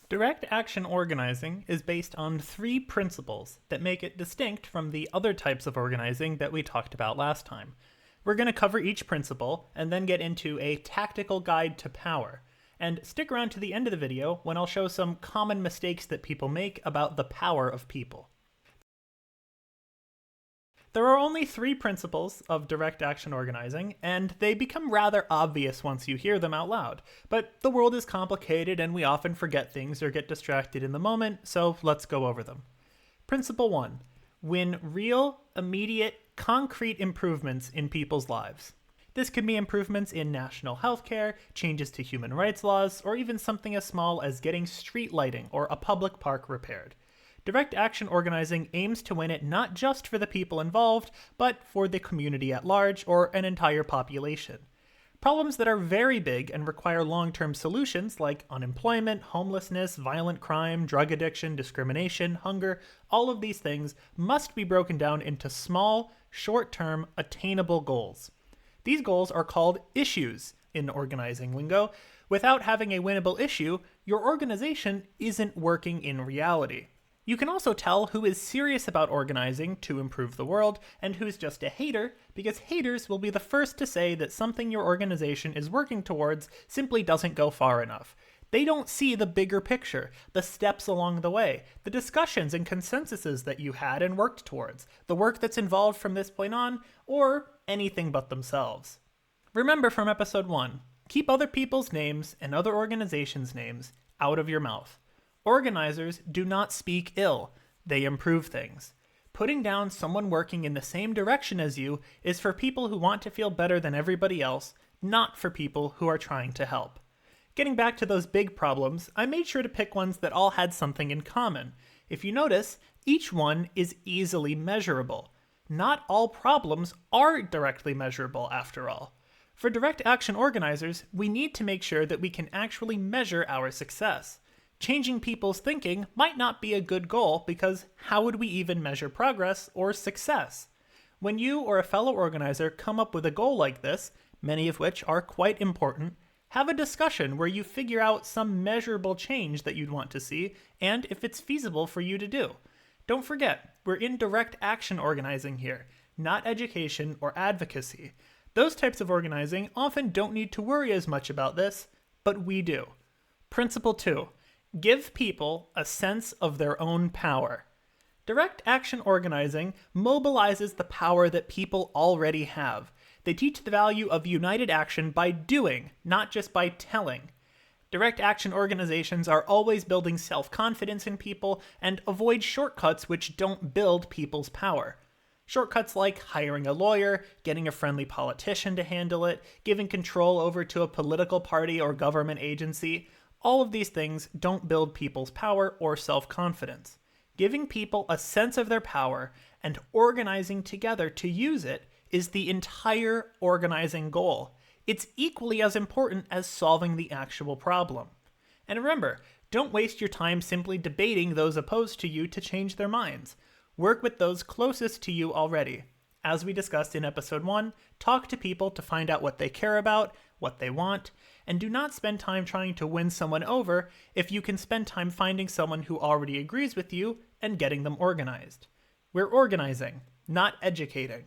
Direct action organizing is based on three principles that make it distinct from the other types of organizing that we talked about last time. We're going to cover each principle and then get into a tactical guide to power. And stick around to the end of the video when I'll show some common mistakes that people make about the power of people. There are only three principles of direct action organizing, and they become rather obvious once you hear them out loud. But the world is complicated and we often forget things or get distracted in the moment, so let's go over them. Principle 1. Win real, immediate, concrete improvements in people's lives. This could be improvements in national healthcare, changes to human rights laws, or even something as small as getting street lighting or a public park repaired. Direct action organizing aims to win it not just for the people involved, but for the community at large or an entire population. Problems that are very big and require long-term solutions like unemployment, homelessness, violent crime, drug addiction, discrimination, hunger, all of these things must be broken down into small, short-term, attainable goals. These goals are called issues in organizing lingo. Without having a winnable issue, your organization isn't working in reality. You can also tell who is serious about organizing to improve the world and who's just a hater, because haters will be the first to say that something your organization is working towards simply doesn't go far enough. They don't see the bigger picture, the steps along the way, the discussions and consensuses that you had and worked towards, the work that's involved from this point on, or anything but themselves. Remember from episode 1, keep other people's names and other organizations' names out of your mouth. Organizers do not speak ill, they improve things. Putting down someone working in the same direction as you is for people who want to feel better than everybody else, not for people who are trying to help. Getting back to those big problems, I made sure to pick ones that all had something in common. If you notice, each one is easily measurable. Not all problems are directly measurable after all. For direct action organizers, we need to make sure that we can actually measure our success. Changing people's thinking might not be a good goal because how would we even measure progress or success? When you or a fellow organizer come up with a goal like this, many of which are quite important, have a discussion where you figure out some measurable change that you'd want to see and if it's feasible for you to do. Don't forget, we're in direct action organizing here, not education or advocacy. Those types of organizing often don't need to worry as much about this, but we do. Principle 2. Give people a sense of their own power. Direct action organizing mobilizes the power that people already have. They teach the value of united action by doing, not just by telling. Direct action organizations are always building self-confidence in people and avoid shortcuts which don't build people's power. Shortcuts like hiring a lawyer, getting a friendly politician to handle it, giving control over to a political party or government agency, all of these things don't build people's power or self-confidence. Giving people a sense of their power and organizing together to use it is the entire organizing goal. It's equally as important as solving the actual problem. And remember, don't waste your time simply debating those opposed to you to change their minds. Work with those closest to you already. As we discussed in episode 1, talk to people to find out what they care about, what they want, and do not spend time trying to win someone over if you can spend time finding someone who already agrees with you and getting them organized. We're organizing, not educating.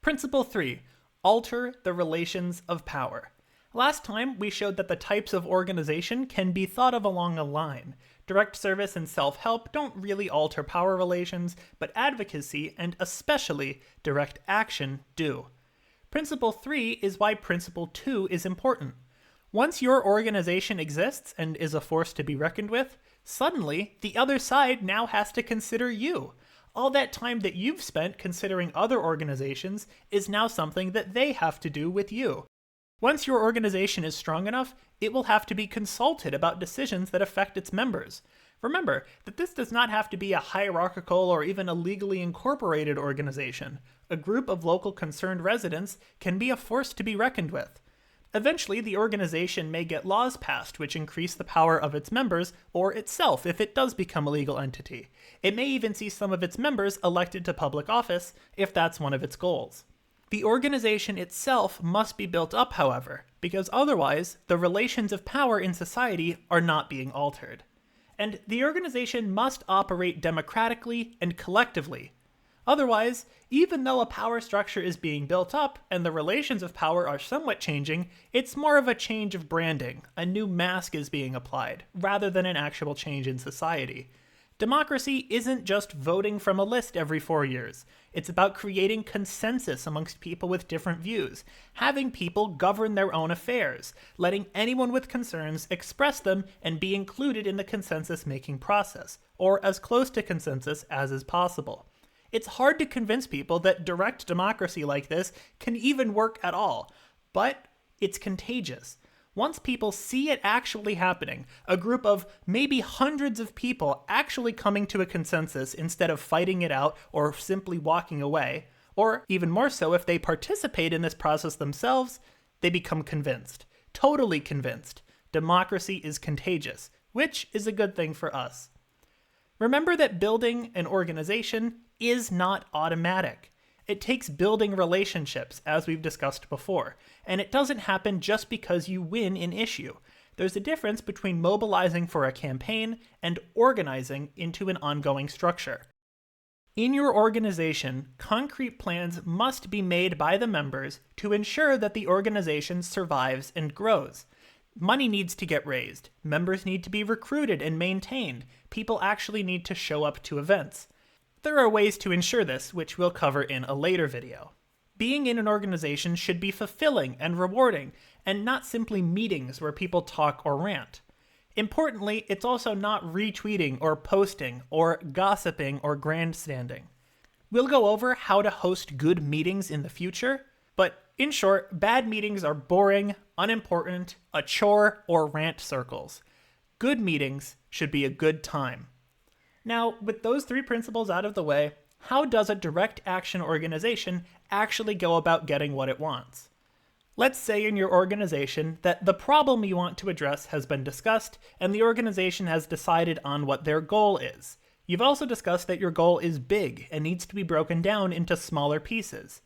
Principle 3. Alter the relations of power. Last time, we showed that the types of organization can be thought of along a line. Direct service and self-help don't really alter power relations, but advocacy, and especially direct action, do. Principle 3 is why Principle 2 is important. Once your organization exists and is a force to be reckoned with, suddenly the other side now has to consider you. All that time that you've spent considering other organizations is now something that they have to do with you. Once your organization is strong enough, it will have to be consulted about decisions that affect its members. Remember that this does not have to be a hierarchical or even a legally incorporated organization. A group of local concerned residents can be a force to be reckoned with. Eventually, the organization may get laws passed which increase the power of its members, or itself if it does become a legal entity. It may even see some of its members elected to public office, if that's one of its goals. The organization itself must be built up, however, because otherwise, the relations of power in society are not being altered. and the organization must operate democratically and collectively. Otherwise, even though a power structure is being built up and the relations of power are somewhat changing, it's more of a change of branding, a new mask is being applied, rather than an actual change in society. Democracy isn't just voting from a list every 4 years. It's about creating consensus amongst people with different views, having people govern their own affairs, letting anyone with concerns express them and be included in the consensus-making process, or as close to consensus as is possible. It's hard to convince people that direct democracy like this can even work at all, but it's contagious. Once people see it actually happening, a group of maybe hundreds of people actually coming to a consensus instead of fighting it out or simply walking away, or even more so if they participate in this process themselves, they become convinced. Totally convinced. Democracy is contagious, which is a good thing for us. Remember that building an organization is not automatic. It takes building relationships, as we've discussed before, and it doesn't happen just because you win an issue. There's a difference between mobilizing for a campaign and organizing into an ongoing structure. In your organization, concrete plans must be made by the members to ensure that the organization survives and grows. Money needs to get raised, members need to be recruited and maintained, people actually need to show up to events. There are ways to ensure this, which we'll cover in a later video. Being in an organization should be fulfilling and rewarding, and not simply meetings where people talk or rant. Importantly, it's also not retweeting or posting or gossiping or grandstanding. We'll go over how to host good meetings in the future, but in short, bad meetings are boring, unimportant, a chore, or rant circles. Good meetings should be a good time. Now, with those 3 principles out of the way, how does a direct action organization actually go about getting what it wants? Let's say in your organization that the problem you want to address has been discussed and the organization has decided on what their goal is. You've also discussed that your goal is big and needs to be broken down into smaller pieces.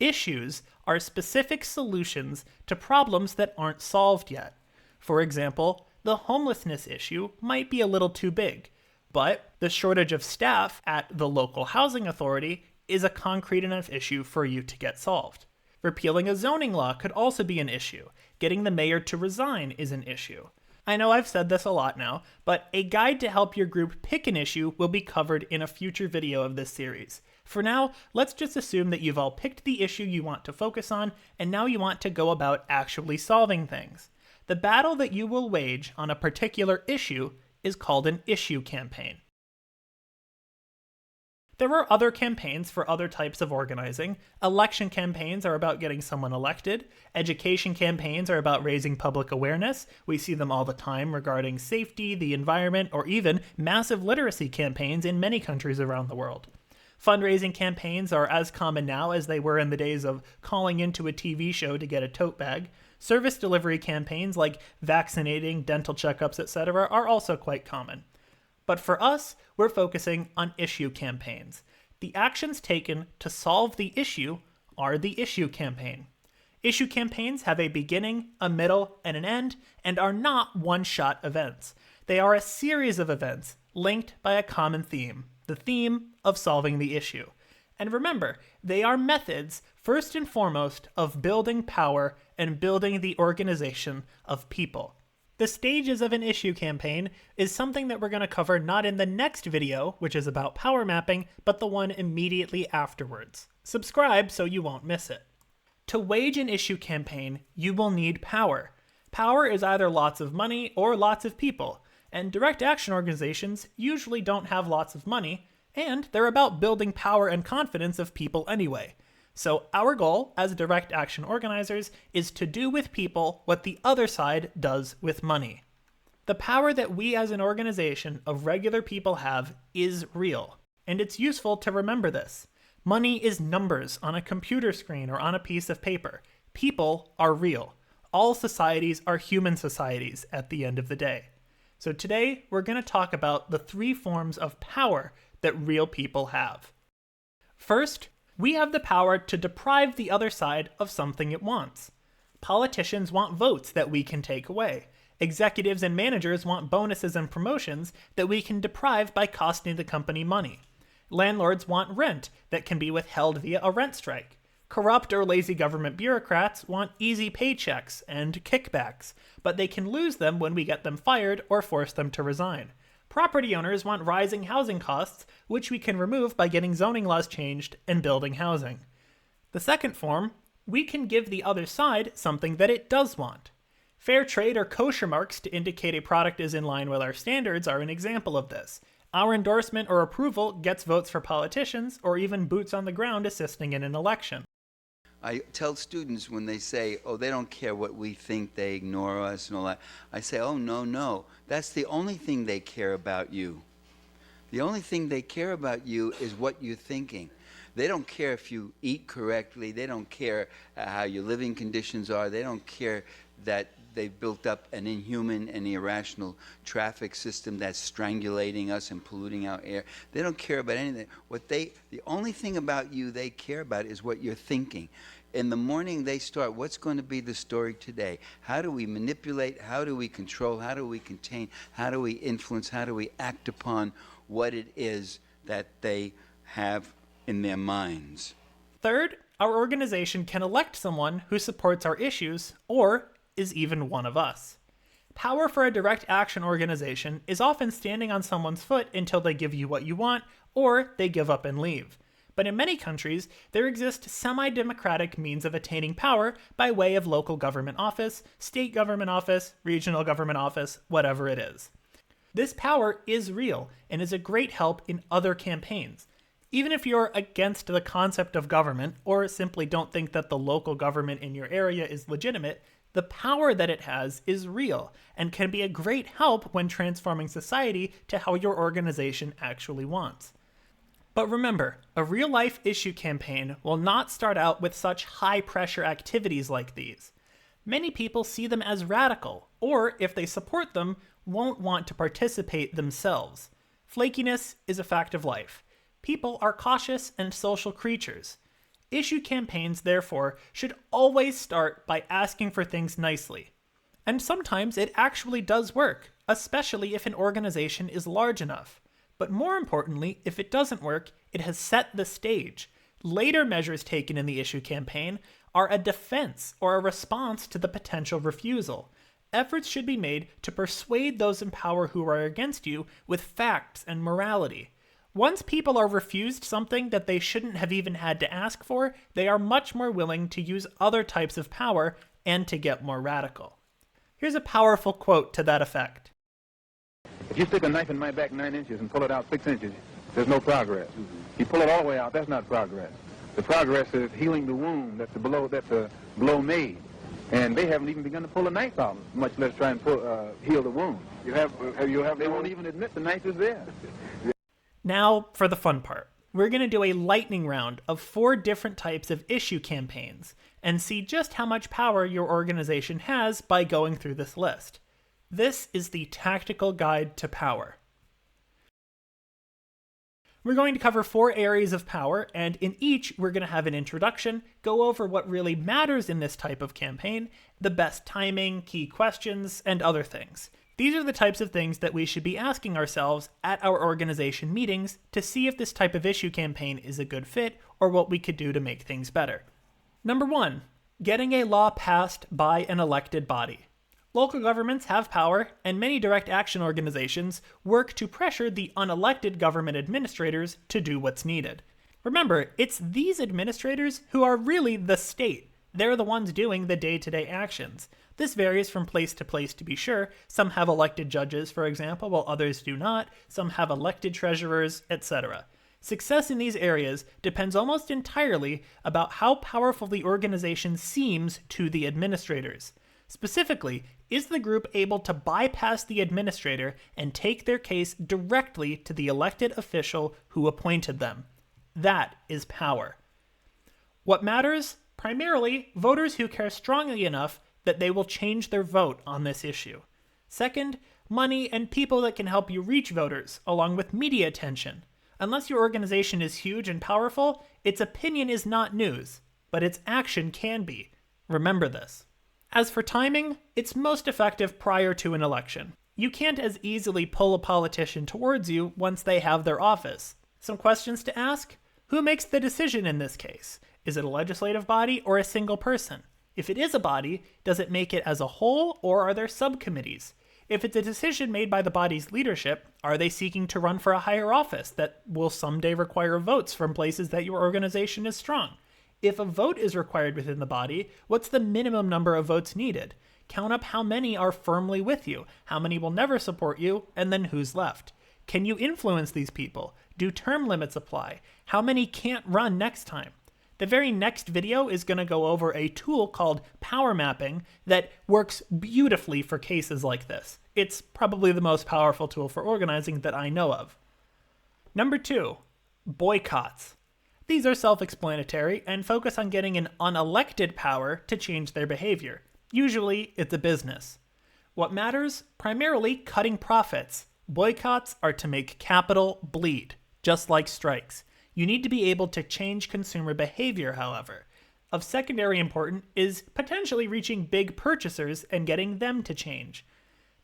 Issues are specific solutions to problems that aren't solved yet. For example, the homelessness issue might be a little too big, but the shortage of staff at the local housing authority is a concrete enough issue for you to get solved. Repealing a zoning law could also be an issue. Getting the mayor to resign is an issue. I know I've said this a lot now, but a guide to help your group pick an issue will be covered in a future video of this series. For now, let's just assume that you've all picked the issue you want to focus on, and now you want to go about actually solving things. The battle that you will wage on a particular issue is called an issue campaign. There are other campaigns for other types of organizing. Election campaigns are about getting someone elected. Education campaigns are about raising public awareness. We see them all the time regarding safety, the environment, or even massive literacy campaigns in many countries around the world. Fundraising campaigns are as common now as they were in the days of calling into a TV show to get a tote bag. Service delivery campaigns like vaccinating, dental checkups, etc. are also quite common. But for us, we're focusing on issue campaigns. The actions taken to solve the issue are the issue campaign. Issue campaigns have a beginning, a middle, and an end, and are not one-shot events. They are a series of events linked by a common theme, the theme of solving the issue. And remember, they are methods, first and foremost, of building power and building the organization of people. The stages of an issue campaign is something that we're going to cover not in the next video, which is about power mapping, but the one immediately afterwards. Subscribe so you won't miss it. To wage an issue campaign, you will need power. Power is either lots of money or lots of people, and direct action organizations usually don't have lots of money, and they're about building power and confidence of people anyway. So our goal as direct action organizers is to do with people what the other side does with money. The power that we as an organization of regular people have is real, and it's useful to remember this. Money is numbers on a computer screen or on a piece of paper. People are real. All societies are human societies at the end of the day. So today we're going to talk about the 3 forms of power that real people have. First, we have the power to deprive the other side of something it wants. Politicians want votes that we can take away. Executives and managers want bonuses and promotions that we can deprive by costing the company money. Landlords want rent that can be withheld via a rent strike. Corrupt or lazy government bureaucrats want easy paychecks and kickbacks, but they can lose them when we get them fired or force them to resign. Property owners want rising housing costs, which we can remove by getting zoning laws changed and building housing. The second form, we can give the other side something that it does want. Fair trade or kosher marks to indicate a product is in line with our standards are an example of this. Our endorsement or approval gets votes for politicians or even boots on the ground assisting in an election. I tell students when they say, oh, they don't care what we think, they ignore us and all that, I say, oh, no, that's the only thing they care about you. The only thing they care about you is what you're thinking. They don't care if you eat correctly, they don't care how your living conditions are, they don't care that they've built up an inhuman and irrational traffic system that's strangulating us and polluting our air. They don't care about anything. The only thing about you they care about is what you're thinking. In the morning they start, what's going to be the story today? How do we manipulate? How do we control? How do we contain? How do we influence? How do we act upon what it is that they have in their minds? Third, our organization can elect someone who supports our issues or is even one of us. Power for a direct action organization is often standing on someone's foot until they give you what you want or they give up and leave. But in many countries, there exist semi-democratic means of attaining power by way of local government office, state government office, regional government office, whatever it is. This power is real and is a great help in other campaigns. Even if you're against the concept of government or simply don't think that the local government in your area is legitimate, the power that it has is real and can be a great help when transforming society to how your organization actually wants. But remember, a real-life issue campaign will not start out with such high-pressure activities like these. Many people see them as radical, or if they support them, won't want to participate themselves. Flakiness is a fact of life. People are cautious and social creatures. Issue campaigns, therefore, should always start by asking for things nicely. And sometimes it actually does work, especially if an organization is large enough. But more importantly, if it doesn't work, it has set the stage. Later measures taken in the issue campaign are a defense or a response to the potential refusal. Efforts should be made to persuade those in power who are against you with facts and morality. Once people are refused something that they shouldn't have even had to ask for, they are much more willing to use other types of power and to get more radical. Here's a powerful quote to that effect. If you stick a knife in my back 9 inches and pull it out 6 inches, there's no progress. You pull it all the way out, that's not progress. The progress is healing the wound that's a blow made. And they haven't even begun to pull a knife out, much less try and heal the wound. They won't even admit the knife is there. Now for the fun part. We're going to do a lightning round of 4 different types of issue campaigns and see just how much power your organization has by going through this list. This is the Tactical Guide to Power. We're going to cover 4 areas of power, and in each we're going to have an introduction, go over what really matters in this type of campaign, the best timing, key questions, and other things. These are the types of things that we should be asking ourselves at our organization meetings to see if this type of issue campaign is a good fit or what we could do to make things better. Number 1, getting a law passed by an elected body. Local governments have power, and many direct action organizations work to pressure the unelected government administrators to do what's needed. Remember, it's these administrators who are really the state. They're the ones doing the day-to-day actions. This varies from place to place, to be sure. Some have elected judges, for example, while others do not. Some have elected treasurers, etc. Success in these areas depends almost entirely about how powerful the organization seems to the administrators. Specifically, is the group able to bypass the administrator and take their case directly to the elected official who appointed them? That is power. What matters? Primarily, voters who care strongly enough that they will change their vote on this issue. Second, money and people that can help you reach voters, along with media attention. Unless your organization is huge and powerful, its opinion is not news, but its action can be. Remember this. As for timing, it's most effective prior to an election. You can't as easily pull a politician towards you once they have their office. Some questions to ask: who makes the decision in this case? Is it a legislative body or a single person? If it is a body, does it make it as a whole, or are there subcommittees? If it's a decision made by the body's leadership, are they seeking to run for a higher office that will someday require votes from places that your organization is strong? If a vote is required within the body, what's the minimum number of votes needed? Count up how many are firmly with you, how many will never support you, and then who's left. Can you influence these people? Do term limits apply? How many can't run next time? The very next video is going to go over a tool called power mapping that works beautifully for cases like this. It's probably the most powerful tool for organizing that I know of. Number 2, boycotts. These are self-explanatory and focus on getting an unelected power to change their behavior. Usually, it's a business. What matters? Primarily cutting profits. Boycotts are to make capital bleed, just like strikes. You need to be able to change consumer behavior, however. Of secondary importance is potentially reaching big purchasers and getting them to change.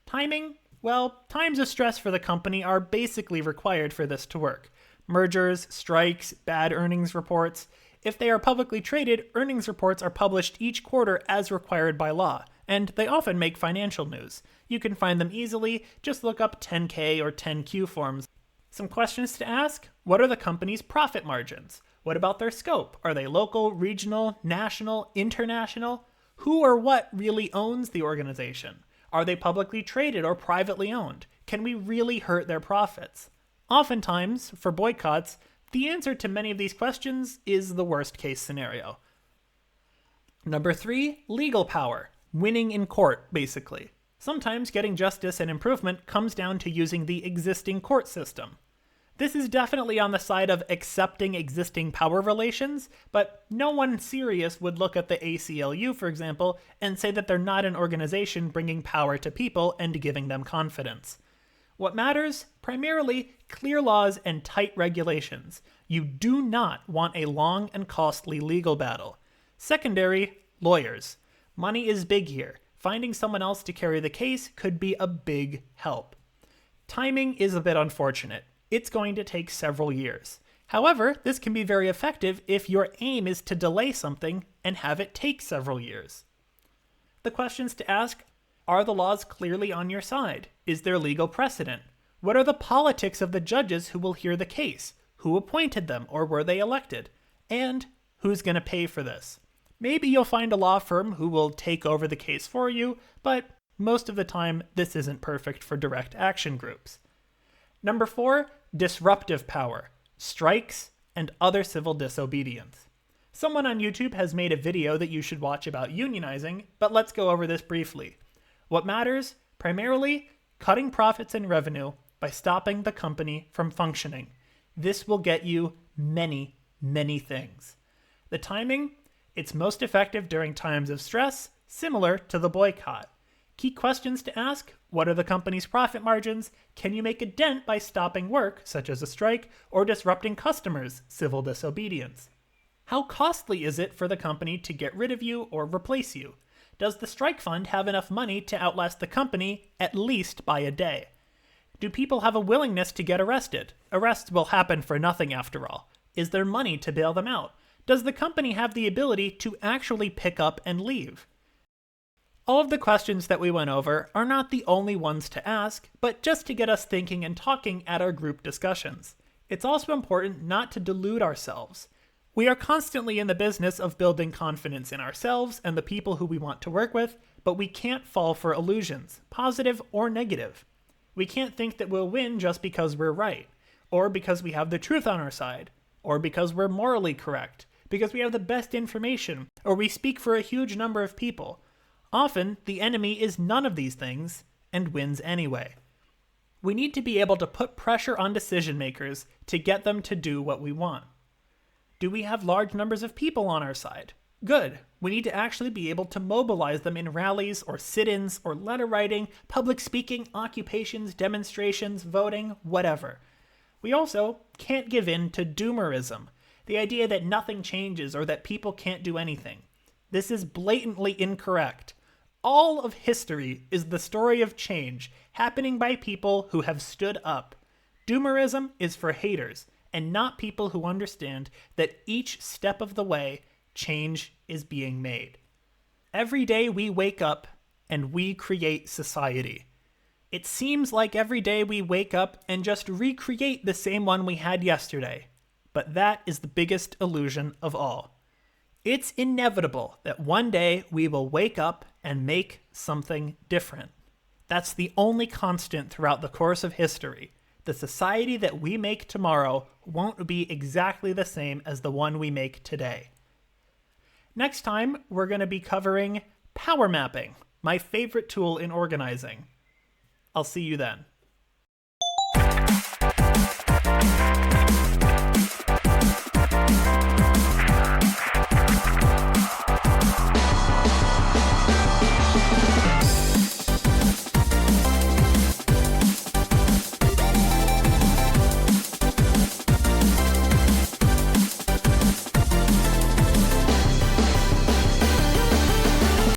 Timing? Well, times of stress for the company are basically required for this to work. Mergers, strikes, bad earnings reports. If they are publicly traded, earnings reports are published each quarter as required by law, and they often make financial news. You can find them easily, just look up 10K or 10Q forms. Some questions to ask: what are the company's profit margins? What about their scope? Are they local, regional, national, international? Who or what really owns the organization? Are they publicly traded or privately owned? Can we really hurt their profits? Oftentimes, for boycotts, the answer to many of these questions is the worst case scenario. Number 3, legal power. Winning in court, basically. Sometimes getting justice and improvement comes down to using the existing court system. This is definitely on the side of accepting existing power relations, but no one serious would look at the ACLU, for example, and say that they're not an organization bringing power to people and giving them confidence. What matters? Primarily, clear laws and tight regulations. You do not want a long and costly legal battle. Secondary, lawyers. Money is big here. Finding someone else to carry the case could be a big help. Timing is a bit unfortunate. It's going to take several years. However, this can be very effective if your aim is to delay something and have it take several years. The questions to ask: are the laws clearly on your side? Is there legal precedent? What are the politics of the judges who will hear the case? Who appointed them, or were they elected? And who's going to pay for this? Maybe you'll find a law firm who will take over the case for you, but most of the time, this isn't perfect for direct action groups. Number 4, disruptive power. Strikes and other civil disobedience. Someone on YouTube has made a video that you should watch about unionizing, but let's go over this briefly. What matters? Primarily, cutting profits and revenue by stopping the company from functioning. This will get you many, many things. The timing? It's most effective during times of stress, similar to the boycott. Key questions to ask: what are the company's profit margins? Can you make a dent by stopping work, such as a strike, or disrupting customers, civil disobedience? How costly is it for the company to get rid of you or replace you? Does the strike fund have enough money to outlast the company at least by a day? Do people have a willingness to get arrested? Arrests will happen for nothing after all. Is there money to bail them out? Does the company have the ability to actually pick up and leave? All of the questions that we went over are not the only ones to ask, but just to get us thinking and talking at our group discussions. It's also important not to delude ourselves. We are constantly in the business of building confidence in ourselves and the people who we want to work with, but we can't fall for illusions, positive or negative. We can't think that we'll win just because we're right, or because we have the truth on our side, or because we're morally correct, because we have the best information, or we speak for a huge number of people. Often, the enemy is none of these things, and wins anyway. We need to be able to put pressure on decision makers to get them to do what we want. Do we have large numbers of people on our side? Good. We need to actually be able to mobilize them in rallies or sit-ins or letter writing, public speaking, occupations, demonstrations, voting, whatever. We also can't give in to doomerism, the idea that nothing changes or that people can't do anything. This is blatantly incorrect. All of history is the story of change happening by people who have stood up. Doomerism is for haters and not people who understand that each step of the way, change is being made. Every day we wake up and we create society. It seems like every day we wake up and just recreate the same one we had yesterday, but that is the biggest illusion of all. It's inevitable that one day we will wake up and make something different. That's the only constant throughout the course of history. The society that we make tomorrow won't be exactly the same as the one we make today. Next time, we're going to be covering power mapping, my favorite tool in organizing. I'll see you then.